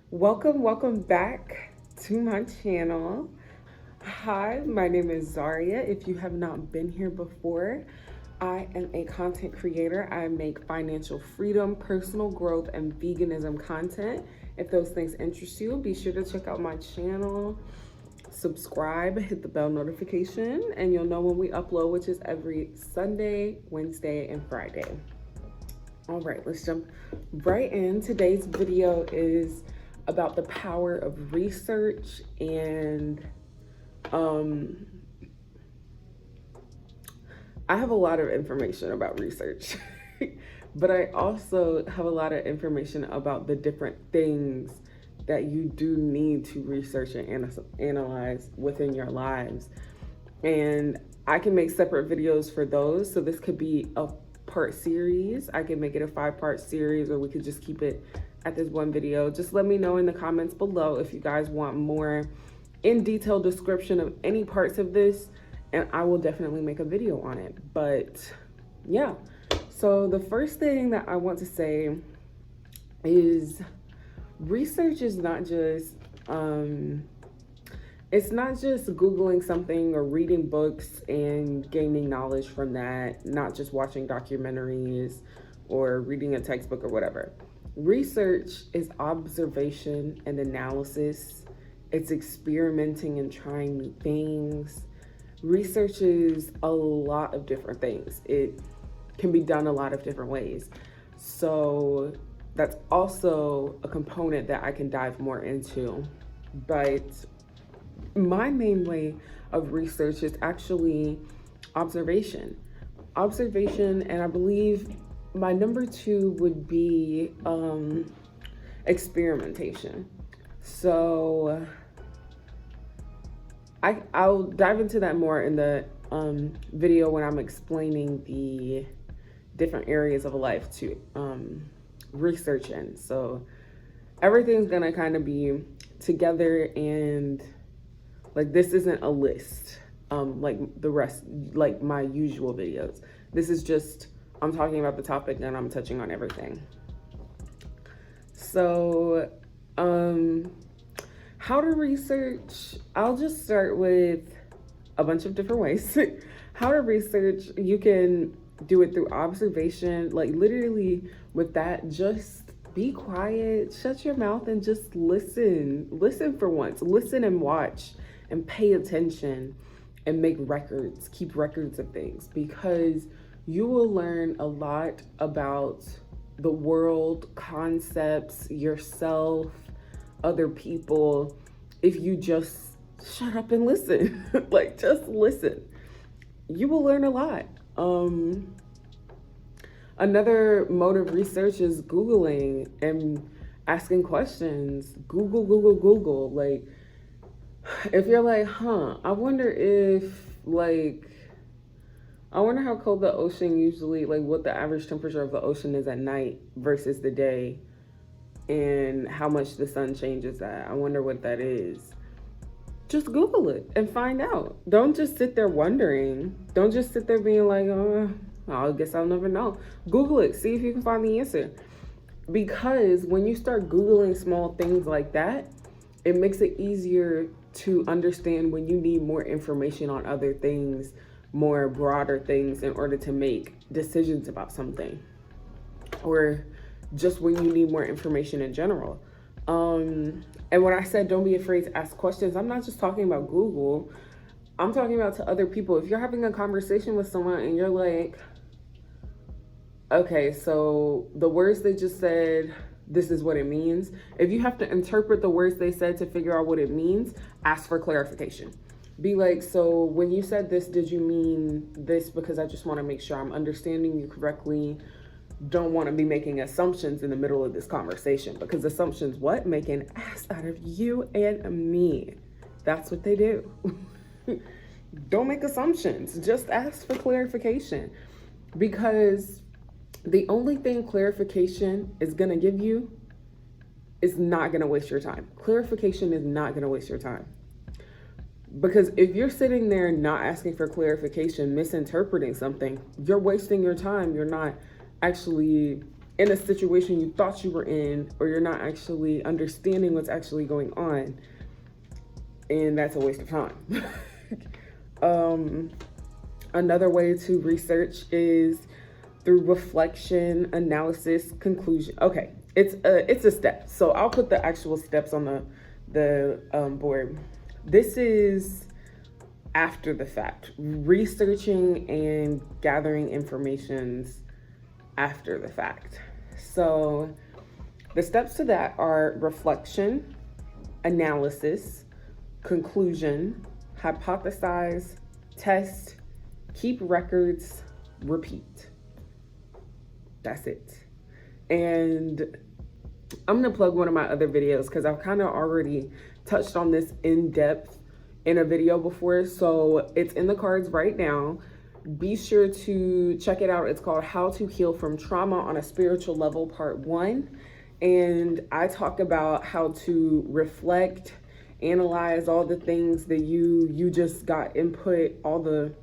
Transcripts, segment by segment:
Welcome back to my channel. Hi, my name is Zaria. If you have not been here before, I am a content creator. I make financial freedom, personal growth, and veganism content. If those things interest you, be sure to check out my channel, subscribe, hit the bell notification, and you'll know when we upload, which is every Sunday, Wednesday, and Friday. All right, let's jump right in. Today's video is about the power of research, and I have a lot of information about research, but I also have a lot of information about the different things that you do need to research and analyze within your lives. And I can make separate videos for those. So this could be a part series. I can make it a 5-part series, or we could just keep it at this one video. Just let me know in the comments below if you guys want more in detail description of any parts of this, and I will definitely make a video on it. But yeah, so the first thing that I want to say is research is not just it's not just Googling something or reading books and gaining knowledge from that, not just watching documentaries or reading a textbook or whatever. Research is observation and analysis. It's experimenting and trying new things. Research is a lot of different things. It can be done a lot of different ways. So that's also a component that I can dive more into. But my main way of research is actually observation. And I believe my number 2 would be experimentation. So I'll dive into that more in the video when I'm explaining the different areas of life to research in. So everything's gonna kind of be together, and like this isn't a list like the rest, like my usual videos. This is just, I'm talking about the topic and I'm touching on everything. So how to research, I'll just start with a bunch of different ways. How to research, you can do it through observation. Like literally with that, just be quiet, shut your mouth, and just listen for once. Listen and watch and pay attention and make records, keep records of things, because you will learn a lot about the world, concepts, yourself, other people, if you just shut up and listen. Like just listen. You will learn a lot. Another mode of research is Googling and asking questions. Google. Like, if you're like, I wonder how cold the ocean usually, like what the average temperature of the ocean is at night versus the day, and how much the sun changes that. I wonder what that is. Just Google it and find out. Don't just sit there wondering. Don't just sit there being like, oh, I guess I'll never know. Google it, see if you can find the answer. Because when you start Googling small things like that, it makes it easier to understand when you need more information on other things, more broader things, in order to make decisions about something, or just when you need more information in general. And when I said don't be afraid to ask questions, I'm not just talking about Google. I'm talking about to other people. If you're having a conversation with someone and you're like, okay, so the words they just said, this is what it means. If you have to interpret the words they said to figure out what it means, ask for clarification. Be like, so when you said this, did you mean this? Because I just want to make sure I'm understanding you correctly. Don't want to be making assumptions in the middle of this conversation, because assumptions make an ass out of you and me. That's what they do. Don't make assumptions. Just ask for clarification, because the only thing clarification is going to give you is not going to waste your time. Clarification is not going to waste your time. Because if you're sitting there not asking for clarification, misinterpreting something, you're wasting your time. You're not actually in a situation you thought you were in, or you're not actually understanding what's actually going on. And that's a waste of time. Another way to research is through reflection, analysis, conclusion. Okay, it's a step. So I'll put the actual steps on the board. This is after the fact, researching and gathering informations after the fact. So the steps to that are reflection, analysis, conclusion, hypothesize, test, keep records, repeat. That's it. And I'm gonna plug one of my other videos because I've kind of already touched on this in depth in a video before. So it's in the cards right now. Be sure to check it out. It's called How to Heal from Trauma on a Spiritual Level, Part 1. And I talk about how to reflect, analyze all the things that you just got input, all the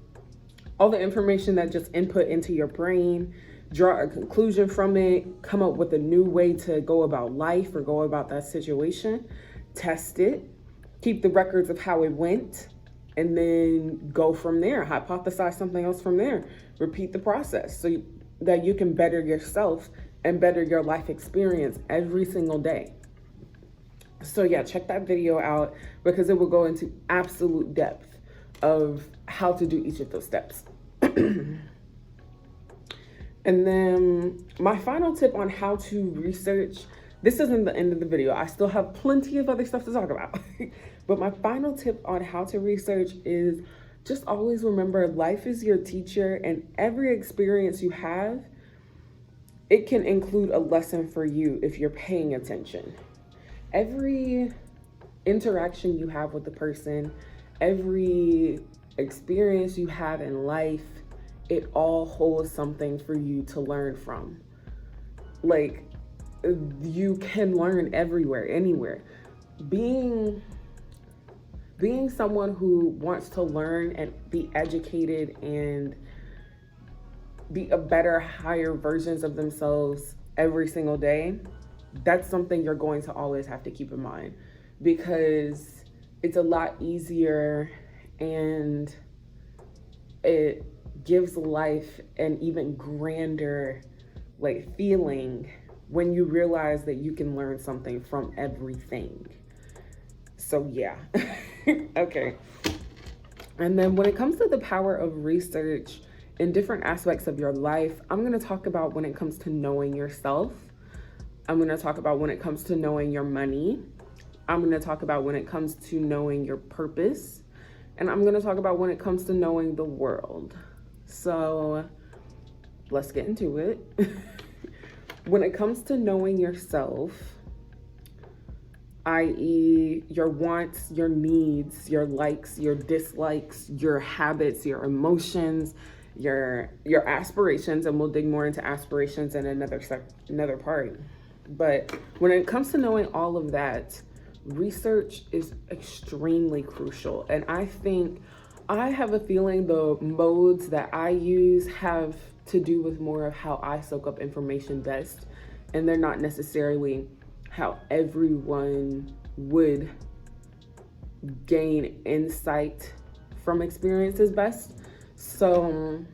information that just input into your brain, draw a conclusion from it, come up with a new way to go about life or go about that situation, test it, keep the records of how it went, and then go from there. Hypothesize something else from there. Repeat the process so that you can better yourself and better your life experience every single day. So yeah, check that video out because it will go into absolute depth of how to do each of those steps. And then my final tip on how to research, this isn't the end of the video. I still have plenty of other stuff to talk about. But my final tip on how to research is just always remember life is your teacher, and every experience you have, it can include a lesson for you if you're paying attention. Every interaction you have with the person, every experience you have in life, it all holds something for you to learn from. Like, you can learn everywhere, anywhere. Being someone who wants to learn and be educated and be a better, higher versions of themselves every single day, that's something you're going to always have to keep in mind, because it's a lot easier and it gives life an even grander like feeling when you realize that you can learn something from everything. So yeah. Okay. And then when it comes to the power of research in different aspects of your life, I'm going to talk about when it comes to knowing yourself. I'm going to talk about when it comes to knowing your money. I'm going to talk about when it comes to knowing your purpose. And I'm going to talk about when it comes to knowing the world. So let's get into it. When it comes to knowing yourself, i.e. your wants, your needs, your likes, your dislikes, your habits, your emotions, your aspirations, and we'll dig more into aspirations in another part. But when it comes to knowing all of that, research is extremely crucial. And I have a feeling the modes that I use have to do with more of how I soak up information best, and they're not necessarily how everyone would gain insight from experiences best. So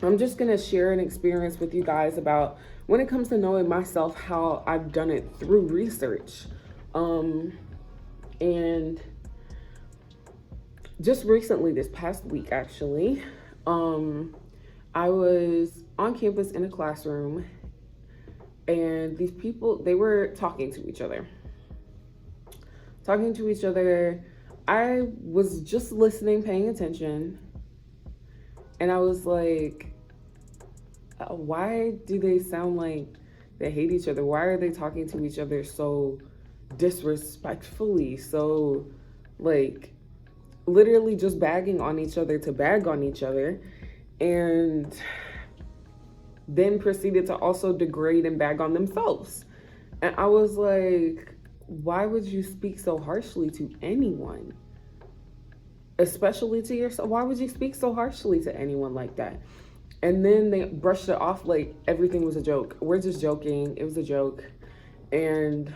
I'm just gonna share an experience with you guys about when it comes to knowing myself, how I've done it through research. And just recently, this past week actually, I was on campus in a classroom, and these people, they were talking to each other. I was just listening, paying attention, and I was like, why do they sound like they hate each other? Why are they talking to each other so disrespectfully? So, like, literally just bagging on each other to bag on each other, and then proceeded to also degrade and bag on themselves. And I was like, why would you speak so harshly to anyone? Especially to yourself. Why would you speak so harshly to anyone like that? And then they brushed it off like everything was a joke. We're just joking. It was a joke. And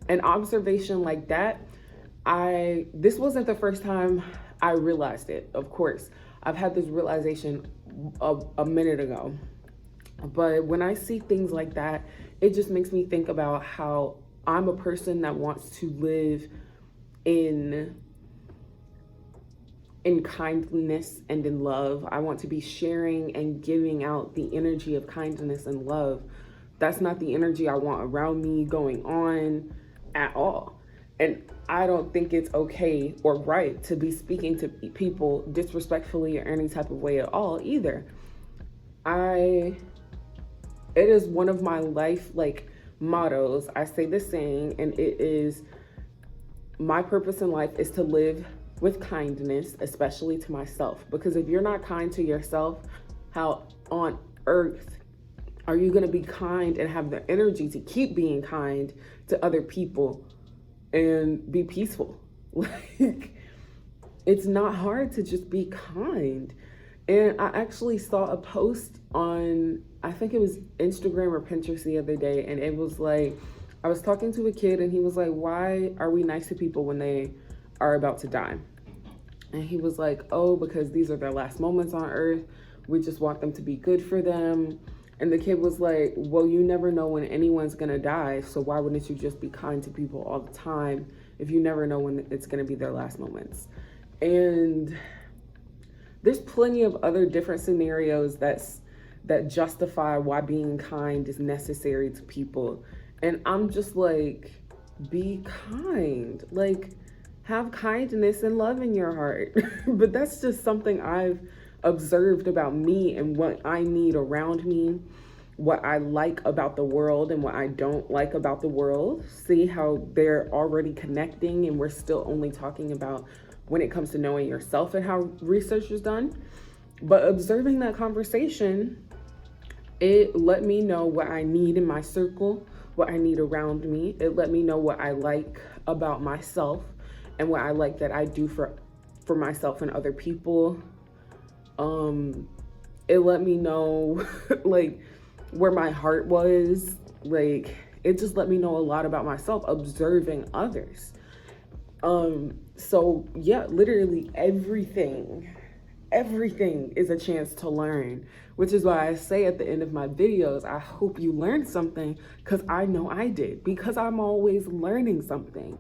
an observation like that, this wasn't the first time I realized it. Of course, I've had this realization a minute ago. But when I see things like that, it just makes me think about how I'm a person that wants to live in kindness and in love. I want to be sharing and giving out the energy of kindness and love. That's not the energy I want around me going on at all. And I don't think it's okay or right to be speaking to people disrespectfully or any type of way at all either. It is one of my life mottos. I say this saying, and it is, my purpose in life is to live with kindness, especially to myself. Because if you're not kind to yourself, how on earth are you going to be kind and have the energy to keep being kind to other people and be peaceful? Like, it's not hard to just be kind. And I actually saw a post on, I think it was Instagram or Pinterest the other day, and it was like, I was talking to a kid and he was like, why are we nice to people when they are about to die? And he was like, oh, because these are their last moments on earth. We just want them to be good for them. And the kid was like, well, you never know when anyone's gonna die, so why wouldn't you just be kind to people all the time if you never know when it's gonna be their last moments? And there's plenty of other different scenarios that justify why being kind is necessary to people. And I'm just like, be kind. Like, have kindness and love in your heart. But that's just something I've observed about me and what I need around me, what I like about the world and what I don't like about the world. See how they're already connecting, and we're still only talking about when it comes to knowing yourself and how research is done. But observing that conversation, it let me know what I need in my circle, what I need around me. It let me know what I like about myself and what I like that I do for myself and other people. It let me know like where my heart was. Like, it just let me know a lot about myself, observing others. So yeah, literally everything is a chance to learn, which is why I say at the end of my videos, I hope you learned something, because I know I did, because I'm always learning something.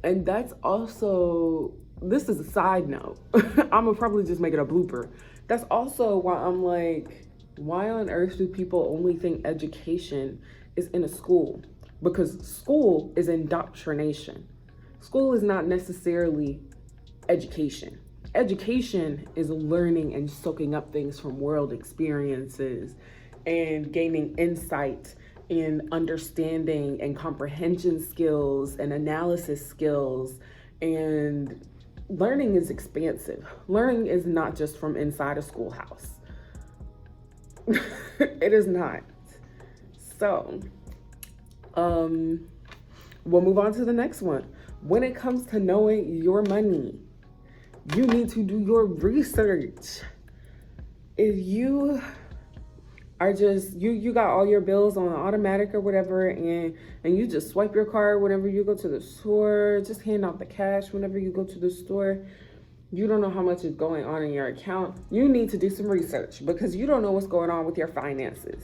And that's also, this is a side note. I'm gonna probably just make it a blooper. That's also why I'm like, why on earth do people only think education is in a school? Because school is indoctrination. School is not necessarily education. Education is learning and soaking up things from world experiences and gaining insight in understanding and comprehension skills and analysis skills. And learning is expansive. Learning is not just from inside a schoolhouse. It is not. So, we'll move on to the next one. When it comes to knowing your money, you need to do your research. If you are just, you got all your bills on automatic or whatever, and you just swipe your card whenever you go to the store, just hand out the cash whenever you go to the store, you don't know how much is going on in your account, you need to do some research, because you don't know what's going on with your finances.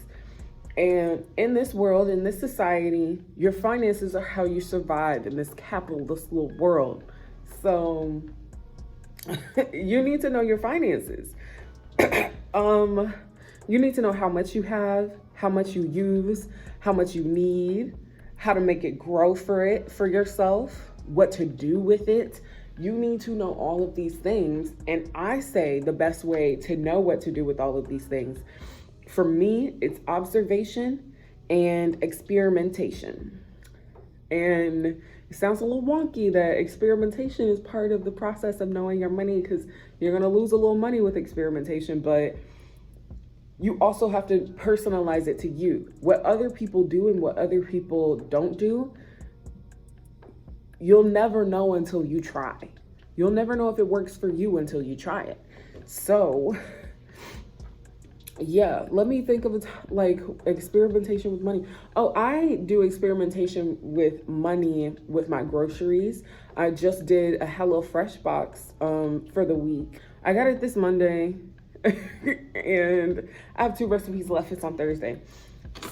And in this world, in this society, your finances are how you survive in this capitalist little world. So you need to know your finances. You need to know how much you have, how much you use, how much you need, how to make it grow for yourself, what to do with it. You need to know all of these things. And I say the best way to know what to do with all of these things, for me, it's observation and experimentation. And it sounds a little wonky that experimentation is part of the process of knowing your money, because you're going to lose a little money with experimentation, but you also have to personalize it to you. What other people do and what other people don't do, you'll never know until you try. You'll never know if it works for you until you try it. So Yeah, let me think of it like experimentation with money. Oh, I do experimentation with money with my groceries. I just did a HelloFresh box for the week. I got it this Monday and I have 2 recipes left. It's on Thursday.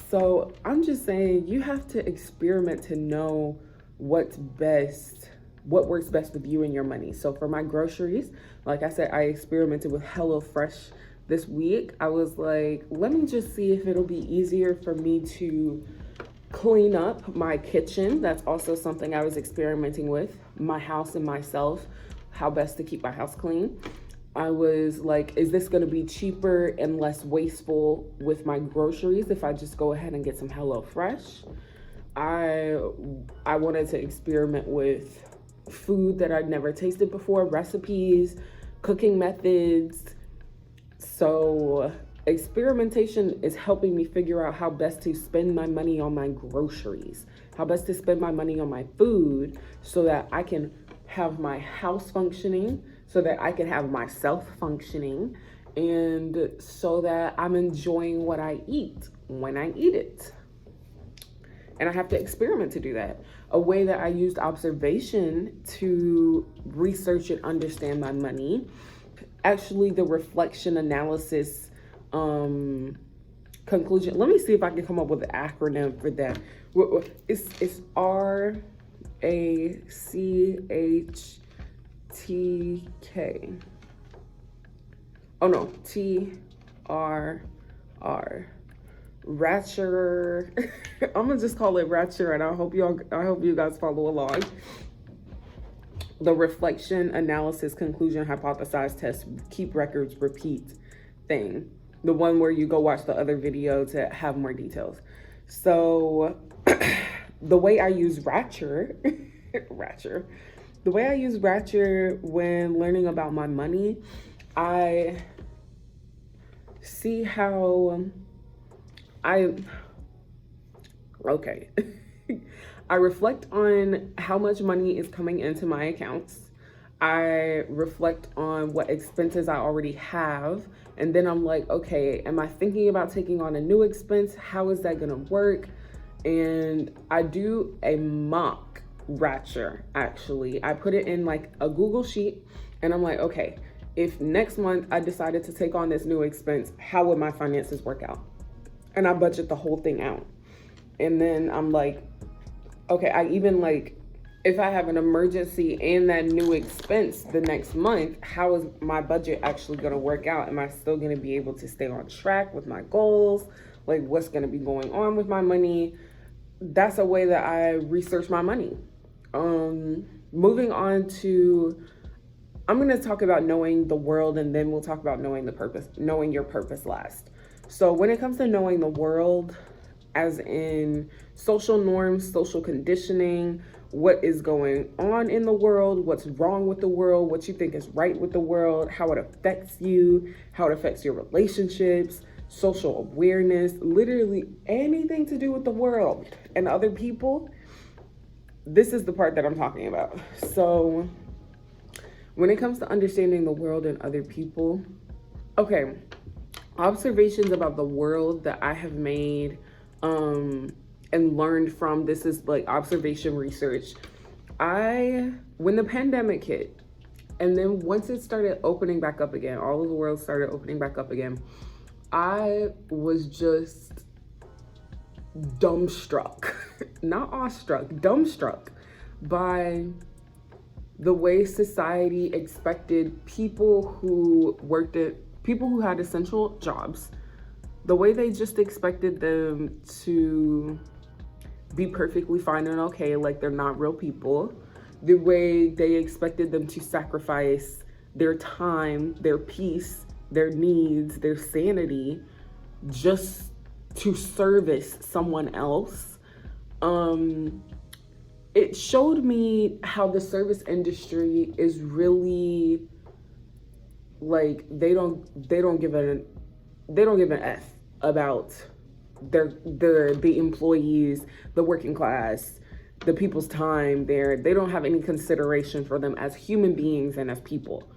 So I'm just saying you have to experiment to know what's best, what works best with you and your money. So for my groceries, like I said, I experimented with HelloFresh this week. I was like, let me just see if it'll be easier for me to clean up my kitchen. That's also something I was experimenting with, my house and myself, how best to keep my house clean. I was like, is this going to be cheaper and less wasteful with my groceries if I just go ahead and get some HelloFresh? I wanted to experiment with food that I'd never tasted before, recipes, cooking methods. So experimentation is helping me figure out how best to spend my money on my groceries, how best to spend my money on my food so that I can have my house functioning, so that I can have myself functioning, and so that I'm enjoying what I eat when I eat it. And I have to experiment to do that. A way that I used observation to research and understand my money, actually the reflection analysis conclusion. Let me see if I can come up with an acronym for that. It's RACHTK. Oh no, TRR. Ratcher. I'm gonna just call it Ratcher, and I hope you guys follow along. The reflection, analysis, conclusion, hypothesize, test, keep records, repeat thing. The one where you go watch the other video to have more details. So the way I use Ratcher, the way I use Ratcher when learning about my money, I see how I reflect on how much money is coming into my accounts. I reflect on what expenses I already have. And then I'm like, okay, am I thinking about taking on a new expense? How is that gonna work? And I do a mock Ratcher, actually. I put it in like a Google sheet and I'm like, okay, if next month I decided to take on this new expense, how would my finances work out? And I budget the whole thing out. And then I'm like, okay, I even like, if I have an emergency and that new expense the next month, how is my budget actually gonna work out? Am I still gonna be able to stay on track with my goals? Like what's gonna be going on with my money? That's a way that I research my money. Moving on to, I'm gonna talk about knowing the world, and then we'll talk about knowing your purpose last. So when it comes to knowing the world, as in social norms, social conditioning, what is going on in the world, what's wrong with the world, what you think is right with the world, how it affects you, how it affects your relationships, social awareness, literally anything to do with the world and other people, this is the part that I'm talking about. So when it comes to understanding the world and other people, okay, observations about the world that I have made and learned from, this is like observation research. When the pandemic hit, and then once it started opening back up again, all of the world started opening back up again, I was just dumbstruck, not awestruck, dumbstruck by the way society expected people who had essential jobs, the way they just expected them to be perfectly fine and okay, like they're not real people, the way they expected them to sacrifice their time, their peace, their needs, their sanity, just to service someone else. It showed me how the service industry is really like they don't give an F about the employees, the working class, the people's time. They don't have any consideration for them as human beings and as people.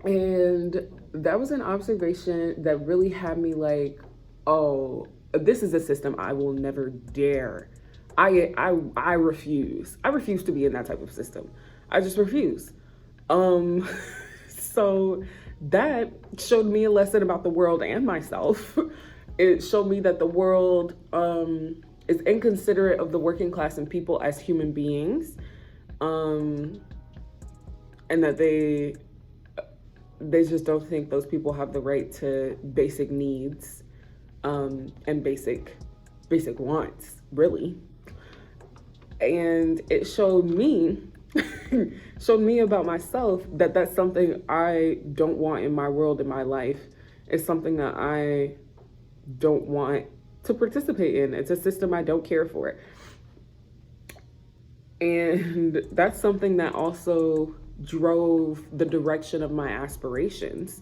And that was an observation that really had me like, oh, this is a system I will never dare. I refuse. I refuse to be in that type of system. I just refuse. Um, so that showed me a lesson about the world and myself. It showed me that the world is inconsiderate of the working class and people as human beings, um, and that they just don't think those people have the right to basic needs, and basic wants, really. And it showed me showed me about myself that that's something I don't want in my world, in my life. It's something that I don't want to participate in. It's a system I don't care for. And that's something that also drove the direction of my aspirations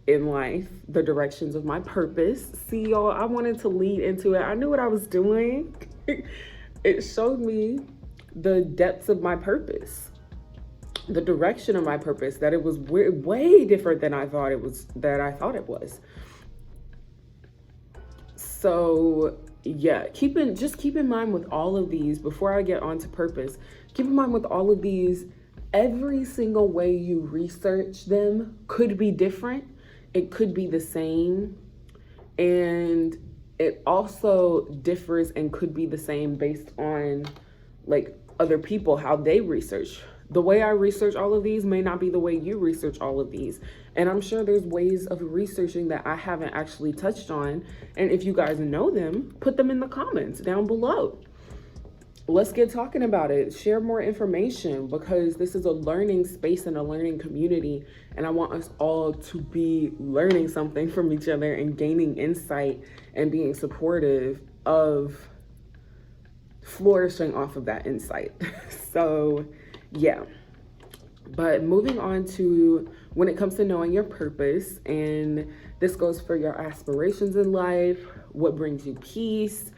in life, the directions of my purpose. See, y'all, I wanted to lead into it. I knew what I was doing. It showed me the depths of my purpose, the direction of my purpose, that it was way different than I thought it was. So yeah, keep in mind with all of these, before I get on to purpose, keep in mind with all of these, every single way you research them could be different. It could be the same. And it also differs and could be the same based on like other people, how they research. The way I research all of these may not be the way you research all of these. And I'm sure there's ways of researching that I haven't actually touched on. And if you guys know them, put them in the comments down below. Let's get talking about it. Share more information, because this is a learning space and a learning community. And I want us all to be learning something from each other and gaining insight and being supportive of flourishing off of that insight. So yeah, but moving on to when it comes to knowing your purpose, and this goes for your aspirations in life, what brings you peace,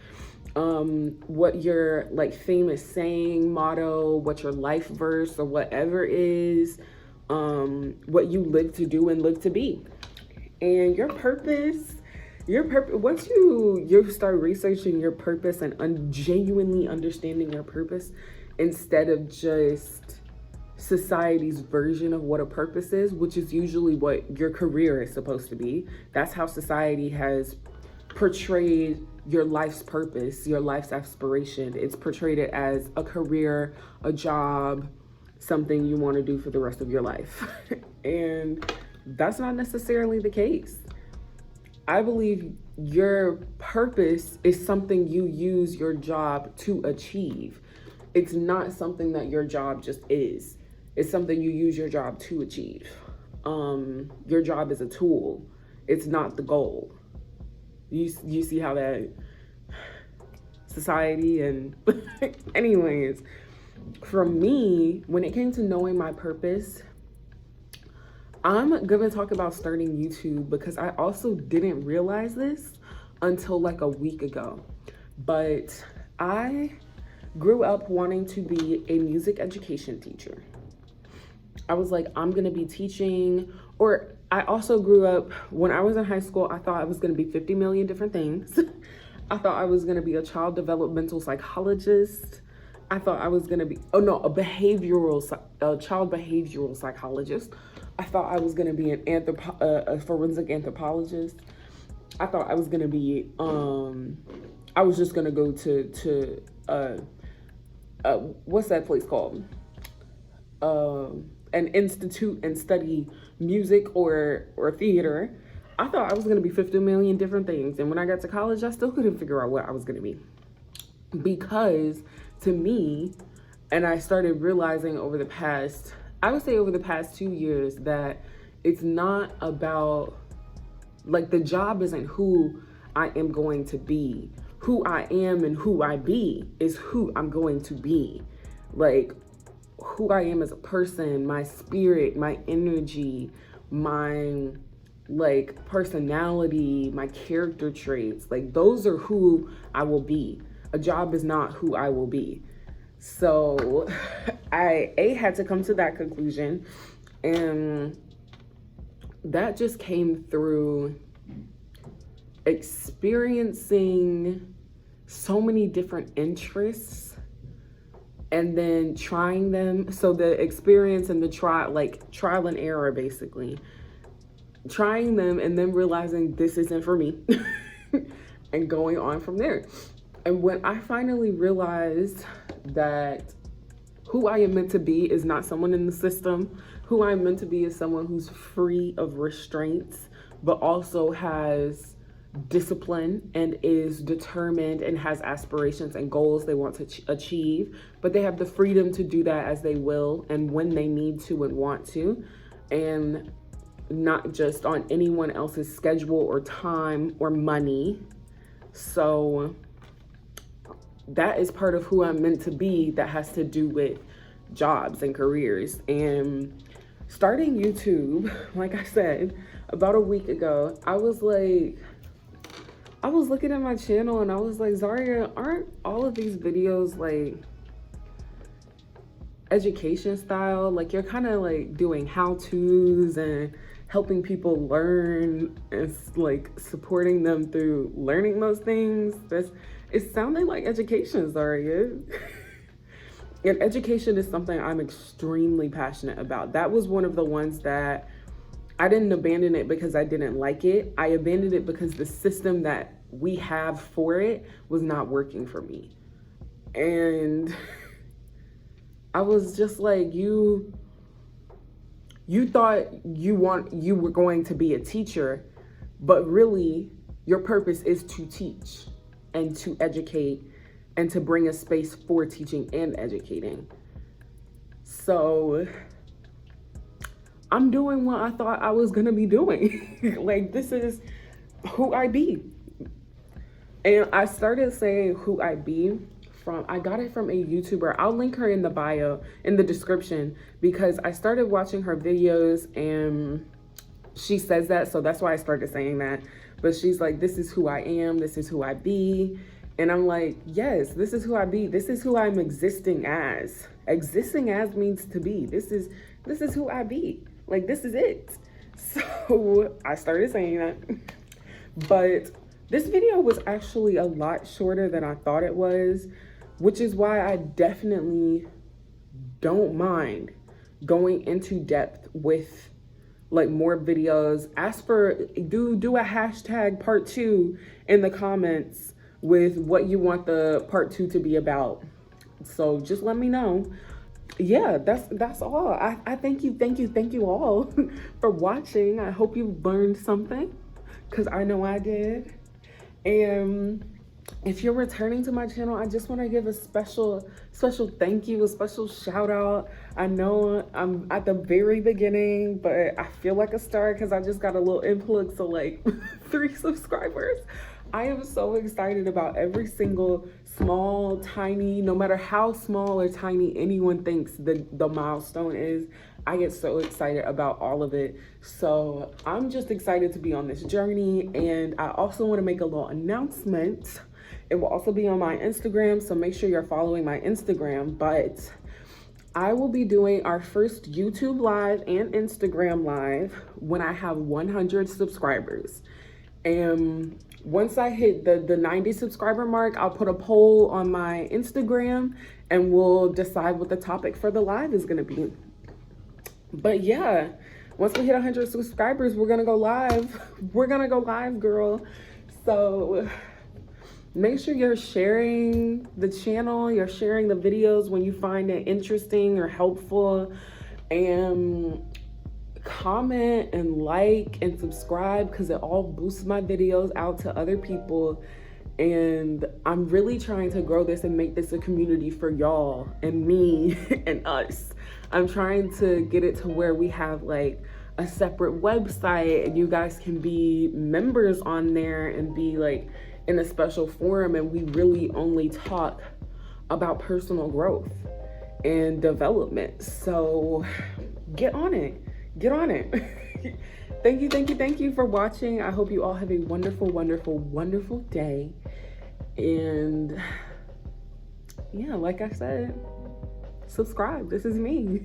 what your like famous saying, motto, what your life verse or whatever is, what you live to do and live to be. And your purpose, once you start researching your purpose and genuinely understanding your purpose, instead of just society's version of what a purpose is, which is usually what your career is supposed to be. That's how society has portrayed your life's purpose, your life's aspiration. It's portrayed it as a career, a job, something you want to do for the rest of your life. And that's not necessarily the case. I believe your purpose is something you use your job to achieve. It's not something that your job just is. It's something you use your job to achieve. Your job is a tool. It's not the goal. You see how that society and anyways, for me, when it came to knowing my purpose, I'm gonna talk about starting YouTube, because I also didn't realize this until like a week ago. But I grew up wanting to be a music education teacher. I was like, I'm gonna be teaching, or I also grew up, when I was in high school, I thought I was gonna be 50 million different things. I thought I was gonna be a child developmental psychologist. I thought I was gonna be, a child behavioral psychologist. I thought I was gonna be a forensic anthropologist. I thought I was gonna be, I was just gonna go to what's that place called? An institute and study music or theater. I thought I was gonna be 50 million different things. And when I got to college, I still couldn't figure out what I was gonna be. Because to me, and I started realizing over the past 2 years, that it's not about, like, the job isn't who I am going to be. Who I am and who I be is who I'm going to be. Like, who I am as a person, my spirit, my energy, my like personality, my character traits, like those are who I will be. A job is not who I will be. So I had to come to that conclusion, and that just came through experiencing so many different interests and then trying them. So the experience and the trial and error, basically. Trying them and then realizing this isn't for me and going on from there. And when I finally realized that who I am meant to be is not someone in the system, who I'm meant to be is someone who's free of restraints, but also has discipline and is determined and has aspirations and goals they want to achieve, but they have the freedom to do that as they will and when they need to and want to, and not just on anyone else's schedule or time or money. So that is part of who I'm meant to be, that has to do with jobs and careers. And starting YouTube, like I said, about a week ago, I was looking at my channel and I was like, Zaria, aren't all of these videos like education style? Like you're kind of like doing how-tos and helping people learn and like supporting them through learning those things. It sounded like education, Zaria. And education is something I'm extremely passionate about. That was one of the ones that I didn't abandon it because I didn't like it. I abandoned it because the system that we have for it was not working for me. And I was just like, you thought you were going to be a teacher, but really your purpose is to teach and to educate and to bring a space for teaching and educating. So I'm doing what I thought I was gonna be doing. Like, this is who I be. And I started saying who I be I got it from a YouTuber. I'll link her in the bio, in the description, because I started watching her videos and she says that, so that's why I started saying that. But she's like, this is who I am, this is who I be. And I'm like, yes, this is who I be. This is who I'm existing as. Existing as means to be. This is who I be. Like, this is it. So I started saying that. But this video was actually a lot shorter than I thought it was, which is why I definitely don't mind going into depth with like more videos. Ask for, do a hashtag part 2 in the comments with what you want the part 2 to be about. So just let me know. Yeah, that's all. I thank you all for watching. I hope you learned something, because I know I did. And if you're returning to my channel, I just want to give a special thank you, a special shout out. I know I'm at the very beginning, but I feel like a star because I just got a little influx of like 3 subscribers. I am so excited about every single small, tiny, no matter how small or tiny anyone thinks the milestone is. I get so excited about all of it. So I'm just excited to be on this journey. And I also want to make a little announcement. It will also be on my Instagram, so make sure you're following my Instagram. But I will be doing our first YouTube live and Instagram live when I have 100 subscribers. And once I hit the 90 subscriber mark, I'll put a poll on my Instagram and we'll decide what the topic for the live is gonna be. But yeah, once we hit 100 subscribers, we're gonna go live. We're gonna go live, girl. So make sure you're sharing the channel, you're sharing the videos when you find it interesting or helpful, and comment and like and subscribe, because it all boosts my videos out to other people. And I'm really trying to grow this and make this a community for y'all and me and us. I'm trying to get it to where we have like a separate website and you guys can be members on there and be like in a special forum, and we really only talk about personal growth and development. So get on it. Get on it. Thank you for watching. I hope you all have a wonderful day. And yeah, like I said, subscribe. This is me.